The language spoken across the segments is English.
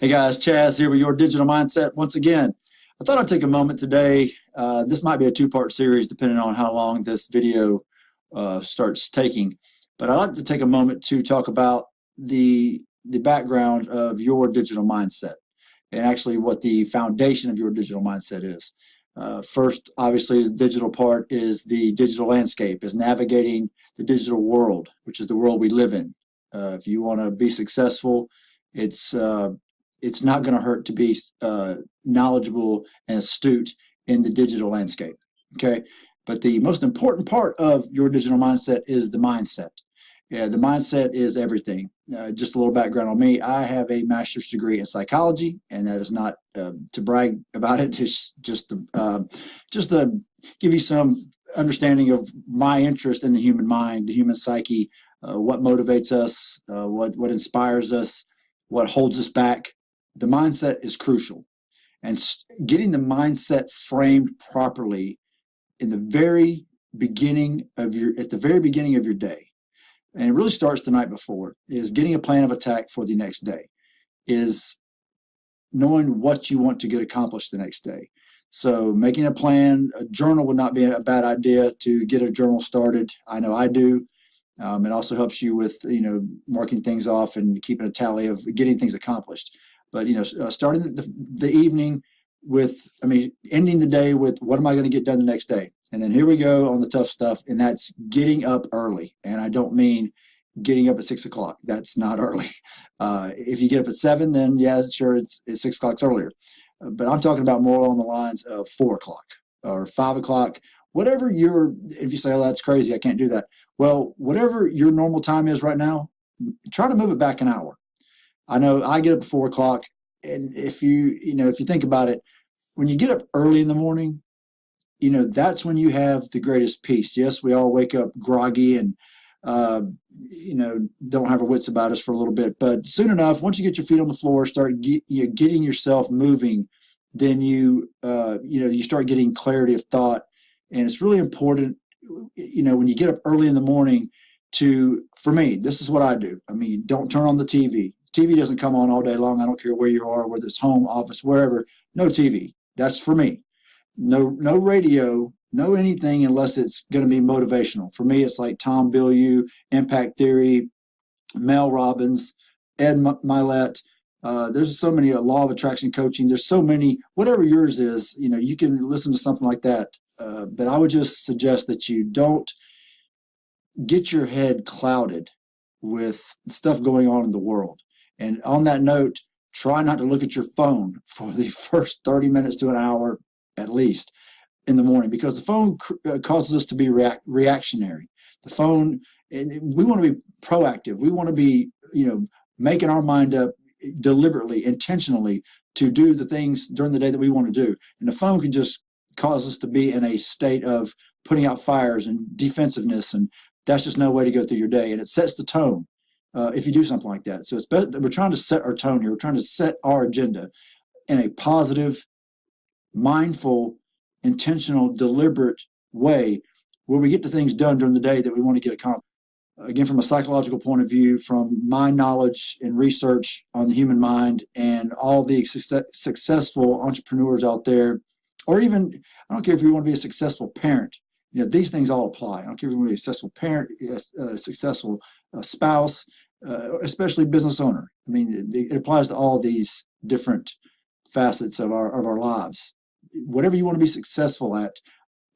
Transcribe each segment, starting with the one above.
Hey guys, Chaz here with your digital mindset once again. I thought I'd take a moment today. This might be a two-part series depending on how long this video starts taking. But I'd like to take a moment to talk about the background of your digital mindset and actually what the foundation of your digital mindset is. First, obviously, the digital part is the digital landscape, is navigating the digital world, which is the world we live in. If you want to be successful, it's not going to hurt to be knowledgeable and astute in the digital landscape. Okay, but the most important part of your digital mindset is the mindset. Yeah, the mindset is everything. Just a little background on me. I have a master's degree in psychology, and that is not to brag about it. It's just to give you some understanding of my interest in the human mind, the human psyche, what motivates us, what inspires us, what holds us back. The mindset is crucial, and getting the mindset framed properly in the very beginning of your day. And it really starts the night before, is getting a plan of attack for the next day, is knowing what you want to get accomplished the next day. So making a plan, a journal would not be a bad idea to get a journal started. I know I do. It also helps you with, marking things off and keeping a tally of getting things accomplished. But, starting the evening with, ending the day with what am I going to get done the next day? And then here we go on the tough stuff, and that's getting up early. And I don't mean getting up at 6 o'clock. That's not early. If you get up at 7, then yeah, sure, it's 6 o'clock earlier. But I'm talking about more along the lines of 4 o'clock or 5 o'clock, whatever if you say, oh, that's crazy, I can't do that. Well, whatever your normal time is right now, try to move it back an hour. I know I get up at 4 o'clock, and if you think about it, when you get up early in the morning, that's when you have the greatest peace. Yes, we all wake up groggy and, don't have our wits about us for a little bit. But soon enough, once you get your feet on the floor, start getting yourself moving, then you start getting clarity of thought. And it's really important, when you get up early in the morning for me, this is what I do. Don't turn on the TV. TV doesn't come on all day long. I don't care where you are, whether it's home, office, wherever. No TV. That's for me. No radio, no anything unless it's going to be motivational. For me, it's like Tom Bilyeu, Impact Theory, Mel Robbins, Ed Milet. There's so many, Law of Attraction coaching. There's so many, whatever yours is, you can listen to something like that. But I would just suggest that you don't get your head clouded with stuff going on in the world. And on that note, try not to look at your phone for the first 30 minutes to an hour at least in the morning, because the phone causes us to be reactionary. The phone, we want to be proactive. We want to be, making our mind up deliberately, intentionally to do the things during the day that we want to do. And the phone can just cause us to be in a state of putting out fires and defensiveness, and that's just no way to go through your day. And it sets the tone if you do something like that. So it's better, we're trying to set our tone here. We're trying to set our agenda in a positive, mindful, intentional, deliberate way where we get the things done during the day that we want to get accomplished. Again, from a psychological point of view, from my knowledge and research on the human mind and all the successful entrepreneurs out there, or even, I don't care if you want to be a successful parent, these things all apply. I don't care if you want to be a successful parent, a successful spouse, especially business owner. It applies to all these different facets of our lives. Whatever you want to be successful at,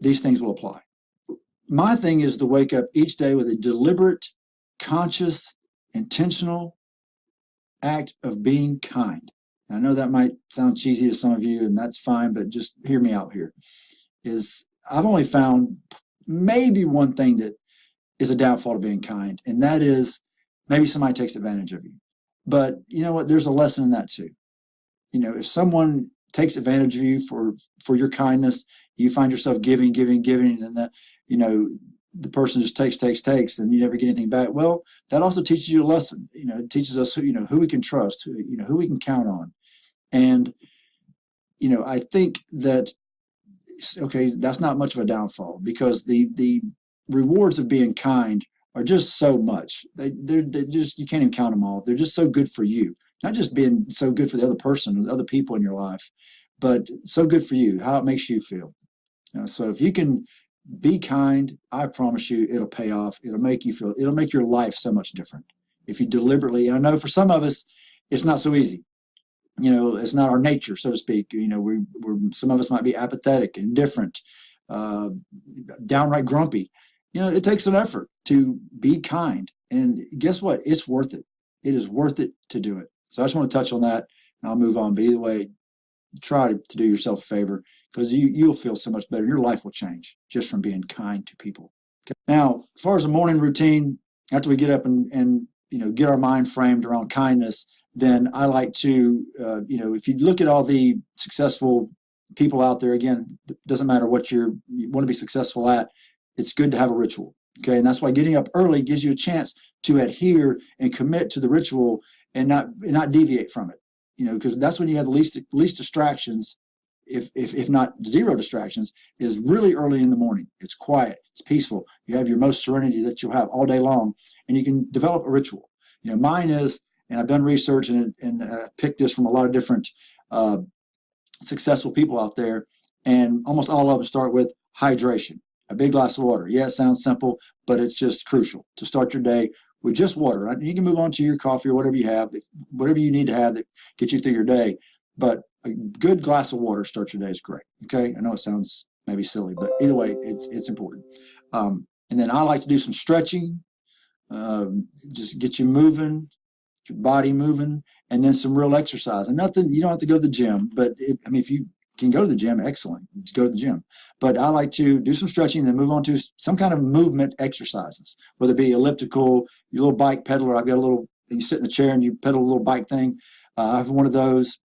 these things will apply. My thing is to wake up each day with a deliberate, conscious, intentional act of being kind. I know that might sound cheesy to some of you, and that's fine, but just hear me out here. I've only found maybe one thing that is a downfall to being kind, and that is maybe somebody takes advantage of you. But you know what? There's a lesson in that too. If someone takes advantage of you for your kindness, you find yourself giving, and then the person just takes, and you never get anything back. Well, that also teaches you a lesson. It teaches us who we can trust, who we can count on. And I think that that's not much of a downfall, because the rewards of being kind are just so much. They're just, you can't even count them all. They're just so good for you. Not just being so good for the other person, the other people in your life, but so good for you, how it makes you feel. So if you can be kind, I promise you it'll pay off. It'll make you feel, it'll make your life so much different. If you deliberately, and I know for some of us, it's not so easy. It's not our nature, so to speak. Some of us might be apathetic, indifferent, uh, downright grumpy. It takes an effort to be kind. And guess what? It's worth it. It is worth it to do it. So I just want to touch on that and I'll move on. But either way, try to do yourself a favor because you'll feel so much better. Your life will change just from being kind to people. Okay? Now, as far as the morning routine, after we get up and get our mind framed around kindness, then I like to, if you look at all the successful people out there, again, it doesn't matter what you want to be successful at, it's good to have a ritual. Okay. And that's why getting up early gives you a chance to adhere and commit to the ritual and not deviate from it. Because that's when you have the least distractions, if not zero distractions, is really early in the morning. It's quiet, it's peaceful. You have your most serenity that you'll have all day long, and you can develop a ritual. Mine is, and I've done research and picked this from a lot of different successful people out there, and almost all of them start with hydration. A big glass of water. Yeah, it sounds simple, but it's just crucial to start your day with just water. Right? You can move on to your coffee or whatever you have, whatever you need to have that gets you through your day. But a good glass of water starts your day is great. Okay, I know it sounds maybe silly, but either way, it's important. And then I like to do some stretching, just get you moving, your body moving, and then some real exercise. And nothing, you don't have to go to the gym, but if you can go to the gym, excellent. Just go to the gym. But I like to do some stretching and then move on to some kind of movement exercises, whether it be elliptical, your little bike pedaler. I've got a little, you sit in the chair and you pedal a little bike thing. I have one of those.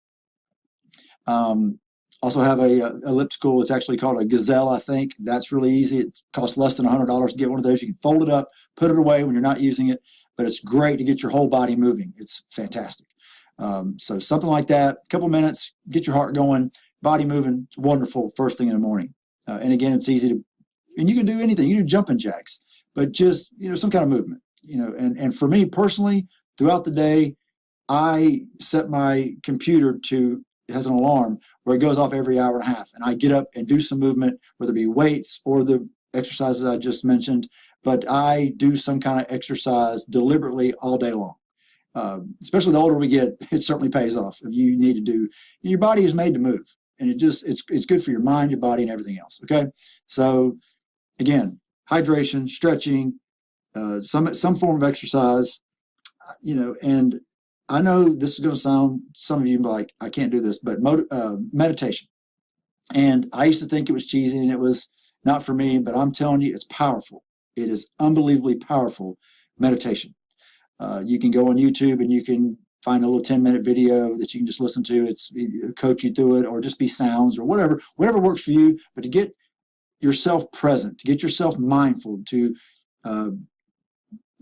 Also have a elliptical. It's actually called a Gazelle, I think. That's really easy. It costs less than $100 to get one of those. You can fold it up, put it away when you're not using it, but it's great to get your whole body moving. It's fantastic. So something like that, a couple minutes, get your heart going, body moving. It's wonderful first thing in the morning. And again, it's easy to, and you can do anything. You can do jumping jacks, but just, some kind of movement, and for me personally, throughout the day, I set my computer to, it has an alarm where it goes off every hour and a half. And I get up and do some movement, whether it be weights or the exercises I just mentioned, but I do some kind of exercise deliberately all day long. Especially the older we get, it certainly pays off. You need to do, your body is made to move, and it's good for your mind, your body, and everything else. Okay. So again, hydration, stretching, some form of exercise, and I know this is going to sound, some of you like, I can't do this, but meditation. And I used to think it was cheesy and it was not for me, but I'm telling you, it's powerful. It is unbelievably powerful meditation. You can go on YouTube and you can find a little 10-minute video that you can just listen to. It's coach you through it, or just be sounds or whatever works for you. But to get yourself present, to get yourself mindful, to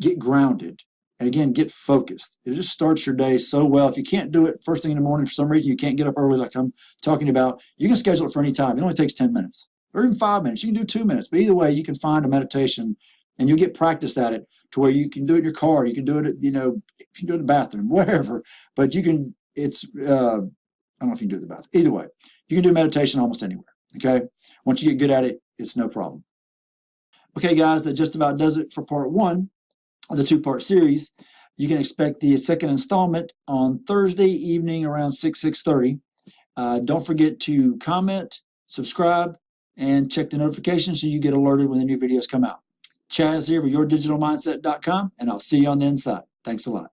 get grounded, and again, get focused. It just starts your day so well. If you can't do it first thing in the morning, for some reason you can't get up early like I'm talking about, you can schedule it for any time. It only takes 10 minutes or even 5 minutes. You can do 2 minutes. But either way, you can find a meditation and you'll get practice at it to where you can do it in your car. You can do it at, if you can do it in the bathroom, wherever. But you can, I don't know if you can do it in the bathroom. Either way, you can do meditation almost anywhere. Okay. Once you get good at it, it's no problem. Okay, guys, that just about does it for part one of the two-part series. You can expect the second installment on Thursday evening around 6:30. Don't forget to comment, subscribe, and check the notifications so you get alerted when the new videos come out. Chaz here with yourdigitalmindset.com, and I'll see you on the inside. Thanks a lot.